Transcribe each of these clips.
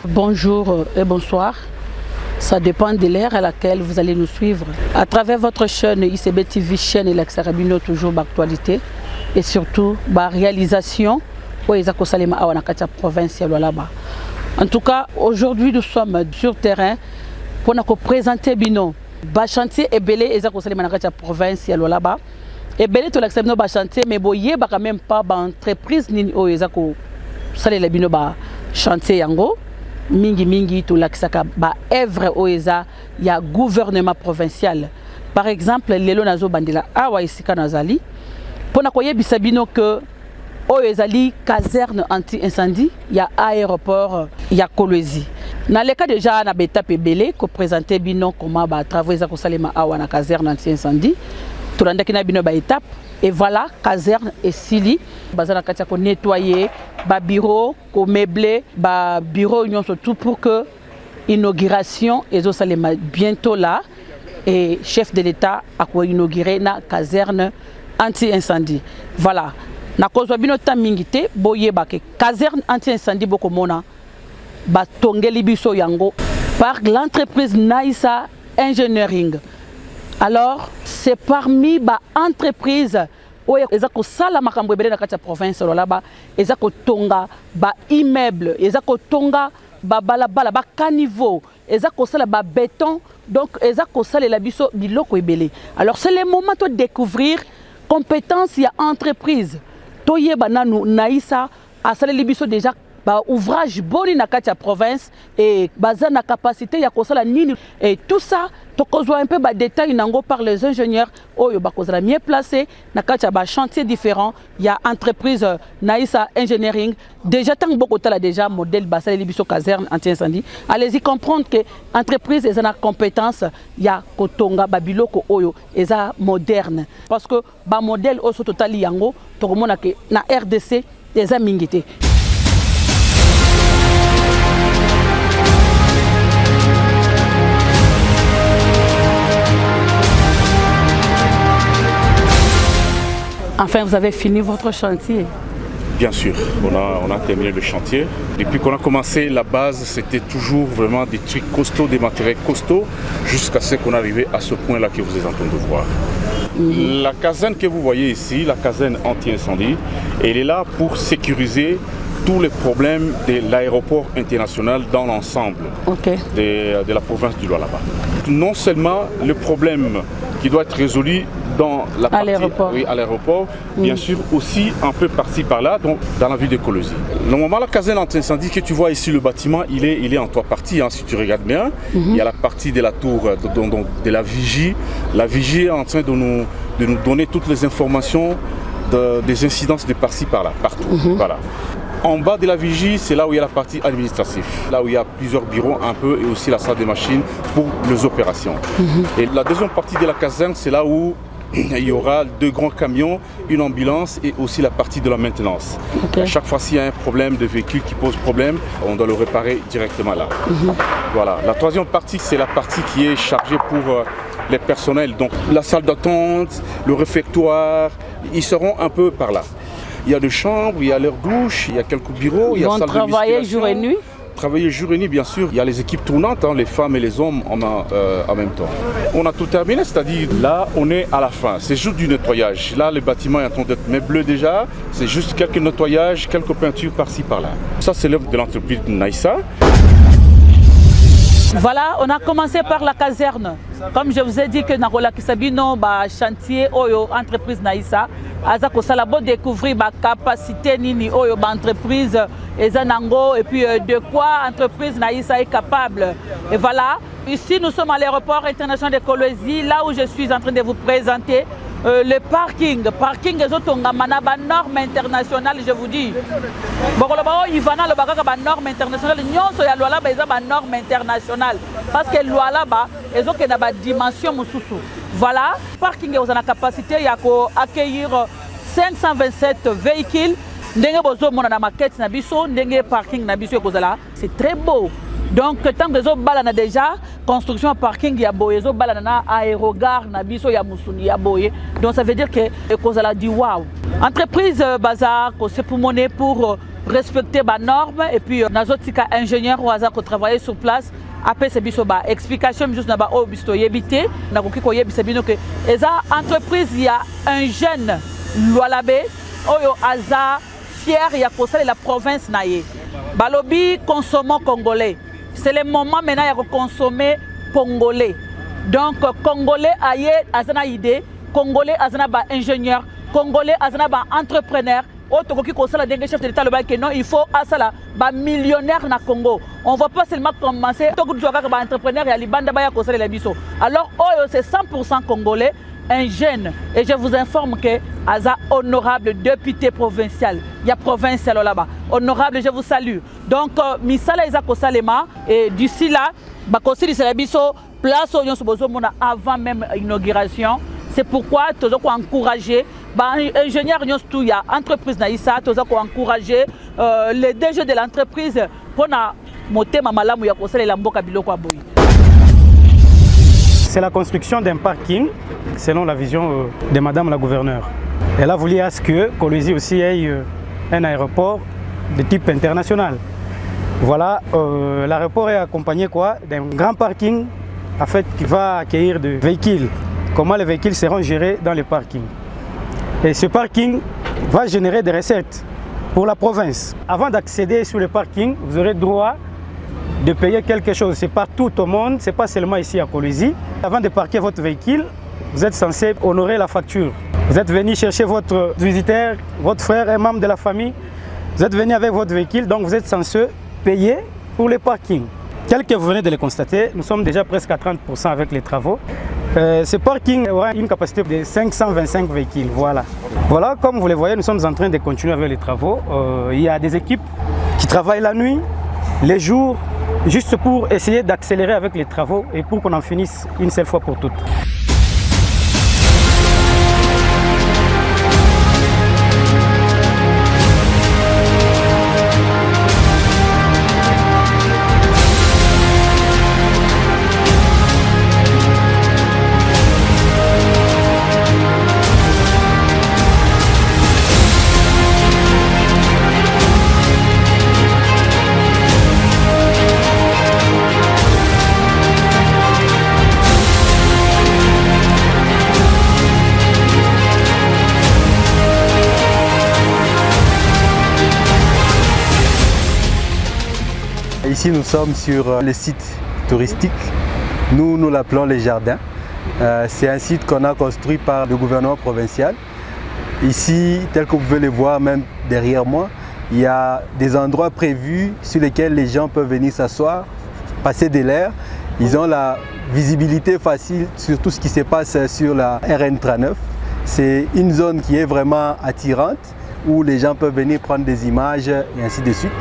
Bonjour et bonsoir. Ça dépend de l'ère à laquelle vous allez nous suivre. À travers votre chaîne ICB TV, chaîne et l'Axarabino, toujours d'actualité et surtout la réalisation pour les Akosalema Awanakatia province là-bas. En tout cas, aujourd'hui nous sommes sur terrain pour nous présenter Bino. Le chantier est belé et Akosalema Nakatia province là-bas. Et belé tout l'accepte nos chantier, mais boye quand même pas d'entreprise ni au Ezako Salé Bino ba chantier yango. Mingi tout l'aksaka ba œuvre oeza ya gouvernement provincial. Par exemple lelo nazo bandela awa isika nazali pona koye bisabino que oezali caserne anti-incendie ya aéroport ya Kolwezi. Na le cas déjà na beta pebele ko présenter bino comment ba travaux za ko salema awa na caserne anti-incendie. Tulanda kina bino ba étape et voilà caserne et sili bazana katia ko nettoyer ba bureau ko meubler ba bureau nyonso tout pour que inauguration et salema bientôt là et chef de l'état a ko inaugurer na caserne anti-incendie. Voilà na kozwa bino tamingité boye ba ke caserne anti-incendie boko mona ba tongeli biso yango par l'entreprise Naïsa Engineering. Alors, c'est parmi les entreprises où ils ont sala makambo ebele na kati ya province là-bas, ils ont tonga ba immeuble, ils ont tonga ba balabala, ba caniveau, ils ont sala ba béton, donc ils ont sala la biso biloko ebele. Alors c'est le moment de découvrir compétences ya entreprise. Toyeba nanu Naïsa a sala li biso déjà ba ouvrage boni na kati ya province et baza na capacité ya kosala nini et tout ça tokozwa un peu ba détail nango par les ingénieurs oyo bakozala mieux placé na kati ya ba chantier différents ya entreprise Naïsa Engineering déjà tant beaucoup tala déjà modèle basale libiso caserne anti-incendie. Allez-y comprendre que entreprise eza na compétence ya kotonga ba biloko oyo eza moderne parce que ba modèle oso totali yango tokomona ke na RDC eza mingité. Enfin, vous avez fini votre chantier? Bien sûr, on a terminé le chantier. Depuis qu'on a commencé, la base, c'était toujours vraiment des trucs costauds, des matériels costauds, jusqu'à ce qu'on arrive à ce point-là que vous êtes en train de voir. La caserne que vous voyez ici, la caserne anti-incendie, elle est là pour sécuriser tous les problèmes de l'aéroport international dans l'ensemble de la province du Lualaba. Non seulement le problème qui doit être résolu dans la partie à l'aéroport, bien sûr aussi un peu par-ci par-là, donc dans la ville de Kolwezi. Normalement, la caserne anti-incendie que tu vois ici, le bâtiment, il est en trois parties, hein, si tu regardes bien. Il y a la partie de la tour, de la vigie. La vigie est en train de nous donner toutes les informations des incidences de par-ci par-là, partout. Voilà. En bas de la vigie, c'est là où il y a la partie administrative, là où il y a plusieurs bureaux un peu et aussi la salle de machines pour les opérations. Et la deuxième partie de la caserne, c'est là où il y aura 2 grands camions, une ambulance et aussi la partie de la maintenance. À chaque fois s'il y a un problème de véhicule qui pose problème, on doit le réparer directement là. Voilà. La troisième partie, c'est la partie qui est chargée pour les personnels. Donc la salle d'attente, le réfectoire, ils seront un peu par là. Il y a des chambres, il y a leurs douches, il y a quelques bureaux, il y a salle de musculation. Travailler jour et nuit? Travailler jour et nuit, bien sûr. Il y a les équipes tournantes, hein, les femmes et les hommes en même temps. On a tout terminé, c'est-à-dire là, on est à la fin. C'est juste du nettoyage. Là, le bâtiment est en train d'être meublé déjà. C'est juste quelques nettoyages, quelques peintures par-ci, par-là. Ça, c'est l'œuvre de l'entreprise Naïsa. Voilà, on a commencé par la caserne. Comme je vous ai dit que Narola Kisabino, chantier Oyo, entreprise Naïsa, Azako Salabo découvrir ma capacité nini Oyo, entreprise Ezanango, et puis de quoi entreprise Naïsa est capable. Et voilà, ici nous sommes à l'aéroport international de Kolwezi, là où je suis en train de vous présenter le parking. Parking est une norme internationale, je vous dis. Il va dans le norme internationale. Nous avons une norme internationale. Parce que Lualaba, ils ont une dimension. Voilà, parking est une capacité d'accueillir 527 véhicules. C'est très beau. Donc, tant que les balles déjà, construction parking, il y a les balles aérogare, il y a donc ça veut dire que les a dit waouh. Entreprise Bazar, c'est pour monnaie pour respecter les normes et puis nazotika ingénieur ou hasard qui travailler sur place après c'est biso ba explication juste na ba o bisto yebité na koki ko yebisa bino que eza entreprise il y a un jeune Lualabe oyo aza fier ya kosala la province na ye balobi consommons congolais c'est le moment maintenant ya consommer congolais donc congolais aye azana idée congolais azana ba ingénieur congolais azana ba entrepreneur autre qui concerne le chef de l'État, que non, il faut asala ba millionnaire na Congo. On ne va pas seulement commencer tout le monde ba entrepreneur et libanda ba ya concerne les biso. Alors c'est 100% congolais, un jeune et je vous informe que Aza honorable député provincial, il y a provincial là-bas. Honorable, je vous salue. Donc misala isa kosalema et d'ici là ba conseiller c'est biso place au bozo mona avant même inauguration. C'est pourquoi tu dois encourager ingénieur tout il y a entreprise naïsa tu dois encourager les DG de l'entreprise pour na monter mamalamu ya kosala la mboka biloko aboyi. C'est la construction d'un parking selon la vision de madame la gouverneure. Elle a voulu à ce que Kolwezi aussi ait un aéroport de type international. Voilà, l'aéroport est accompagné quoi d'un grand parking en fait qui va accueillir des véhicules. Comment les véhicules seront gérés dans le parking. Et ce parking va générer des recettes pour la province. Avant d'accéder sur le parking, vous aurez droit de payer quelque chose. C'est partout au monde, ce n'est pas seulement ici à Kolwezi. Avant de parquer votre véhicule, vous êtes censé honorer la facture. Vous êtes venu chercher votre visiteur, votre frère, un membre de la famille. Vous êtes venu avec votre véhicule, donc vous êtes censé payer pour le parking. Tel que vous venez de le constater, nous sommes déjà presque à 30% avec les travaux. Ce parking aura une capacité de 525 véhicules. Voilà, comme vous le voyez, nous sommes en train de continuer avec les travaux. Il y a des équipes qui travaillent la nuit, les jours, juste pour essayer d'accélérer avec les travaux et pour qu'on en finisse une seule fois pour toutes. Ici, nous sommes sur le site touristique. Nous l'appelons les jardins. C'est un site qu'on a construit par le gouvernement provincial. Ici, tel que vous pouvez le voir même derrière moi, il y a des endroits prévus sur lesquels les gens peuvent venir s'asseoir, passer de l'air. Ils ont la visibilité facile sur tout ce qui se passe sur la RN39. C'est une zone qui est vraiment attirante, où les gens peuvent venir prendre des images et ainsi de suite.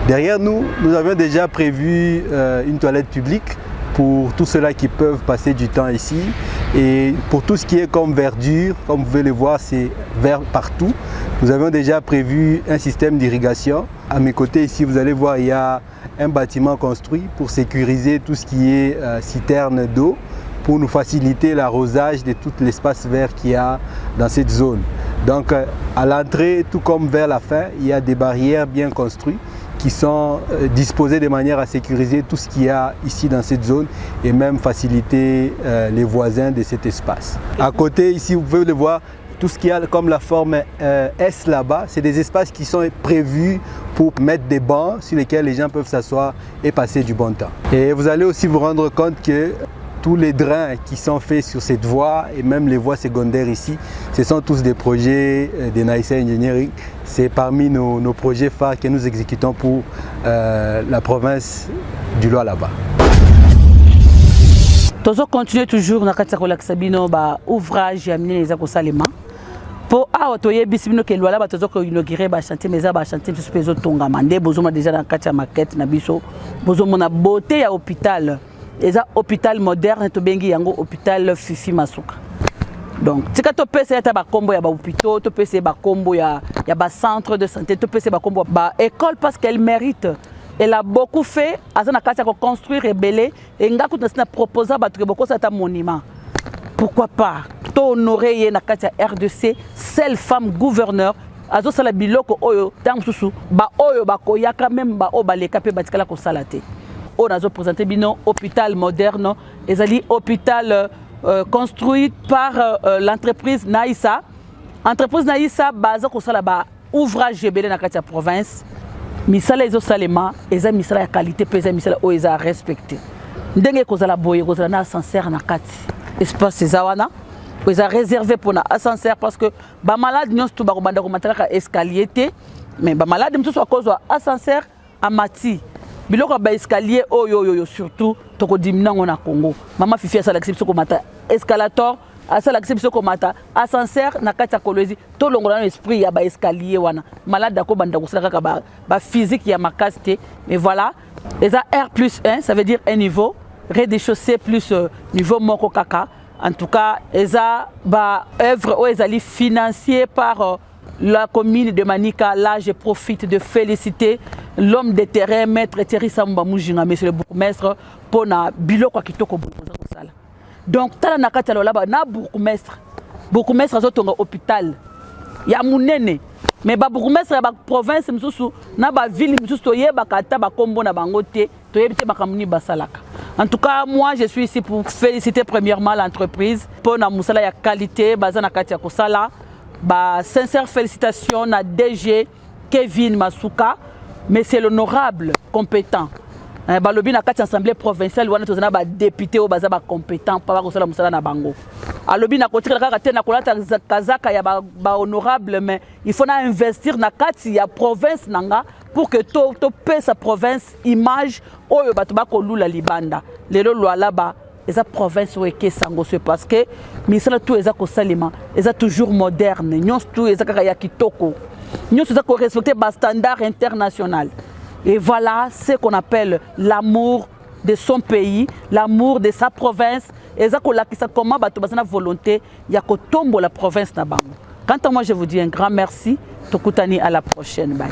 Derrière nous, nous avions déjà prévu une toilette publique pour tous ceux-là qui peuvent passer du temps ici. Et pour tout ce qui est comme verdure, comme vous pouvez le voir, c'est vert partout. Nous avions déjà prévu un système d'irrigation. À mes côtés ici, vous allez voir, il y a un bâtiment construit pour sécuriser tout ce qui est citerne d'eau, pour nous faciliter l'arrosage de tout l'espace vert qu'il y a dans cette zone. Donc à l'entrée, tout comme vers la fin, il y a des barrières bien construites qui sont disposées de manière à sécuriser tout ce qu'il y a ici dans cette zone et même faciliter les voisins de cet espace. À côté, ici, vous pouvez le voir, tout ce qu'il y a comme la forme S là-bas, c'est des espaces qui sont prévus pour mettre des bancs sur lesquels les gens peuvent s'asseoir et passer du bon temps. Et vous allez aussi vous rendre compte que tous les drains qui sont faits sur cette voie et même les voies secondaires ici, ce sont tous des projets de Naïsa Engineering. C'est parmi nos projets phares que nous exécutons pour la province du Lualaba. Nous continuons toujours dans le ouvrage amené les Akosalema. Pour autoyer bisibino que Lualaba tozoko inaugurer ba chantier mais ba chantier tous peso tonga mandé bozoma déjà dans kati ya maquette na biso bozoma na beauté ya hôpital. Et ça, hôpital moderne, to bengi yango hôpital Fifi Masuka. Donc, si tu peux essayer de combo ya ba hôpital, tu peux essayer ba combo ya ba centre de santé, tu peux essayer ba combo ba école parce qu'elle mérite. Elle a beaucoup fait, azana kati ya construire et belé et ngaku na proposer ba truc beaucoup ça ta monument. Pourquoi pas? To honorer na kati ya RDC, seule femme gouverneur azosala biloko oyo ntango mosusu baoyo bakoyaka même baoyo baleka mpe batikala kosala te. Oyo nazoprésente bino hôpital moderne ezali hôpital construit par l'entreprise Naïssa. Entreprise Naïssa baza kosala ouvrage ebele na kati ya province. Misala ezosalema eza misala ya qualité mpe eza misala oyo eza respecté. Ndenge kozala boye kozala na ascenseur na kati. Espace eza wana eza réservé pour na ascenseur parce que ba malade nyonso to bakobanda komata kaka escalier te mais ba malade mosusu akozwa ascenseur amati. Biloko ba escalier oyo surtout tokodimina ngo na Congo. Mama Fifi asala biso komata escalator asala biso komata ascenseur na kati ya Kolwezi to longola na esprit ya ba escalier wana. Malade akobanda kosala kaka ba physique ya makasi te mais voilà eza R+1 ça veut dire un niveau rez-de-chaussée plus niveau moko kaka. En tout cas, eza ba œuvre ou ezali financier par la commune de Manika. Là, je profite de féliciter l'homme de terrain, maître Thierry Samba Mujinga, monsieur le bourgmestre, pour na biloko kitoko sala. Donc, tala nakati alo laba na bourgmestre azotonga hôpital. Ya munene. Mais ba bourgmestre ya ba province msusu na ba ville msusu toyeba kata ba kombo na bango te, toyebite makamuni basalaka. En tout cas, moi, je suis ici pour féliciter premièrement l'entreprise pour la moussala ya qualité, bazana katia kosala, sincère félicitations à DG Kevin Masuka, mais c'est l'honorable compétent. Balobi na kati assemblée provinciale wana tozana ba député o baza ba compétent pa ba kosala moussala na bango. Alobi na kotika kaka te na kolata kazaka ya ba honorable mais il faut na investir na kati ya province nanga pour que to paie sa province image oyo bato bakolula libanda. Lelo lwala ba eza province weke sango c'est parce que misala tout eza kosalima eza toujours moderne nyonso tout eza kaka ya kitoko nyonso eza ko respecter ba standard international. Et voilà ce qu'on appelle l'amour de son pays, l'amour de sa province. Et ça, comment bato basana volonté, ya ko tombo la province na bango. Quant à moi, je vous dis un grand merci. Tokutani à la prochaine. Bye.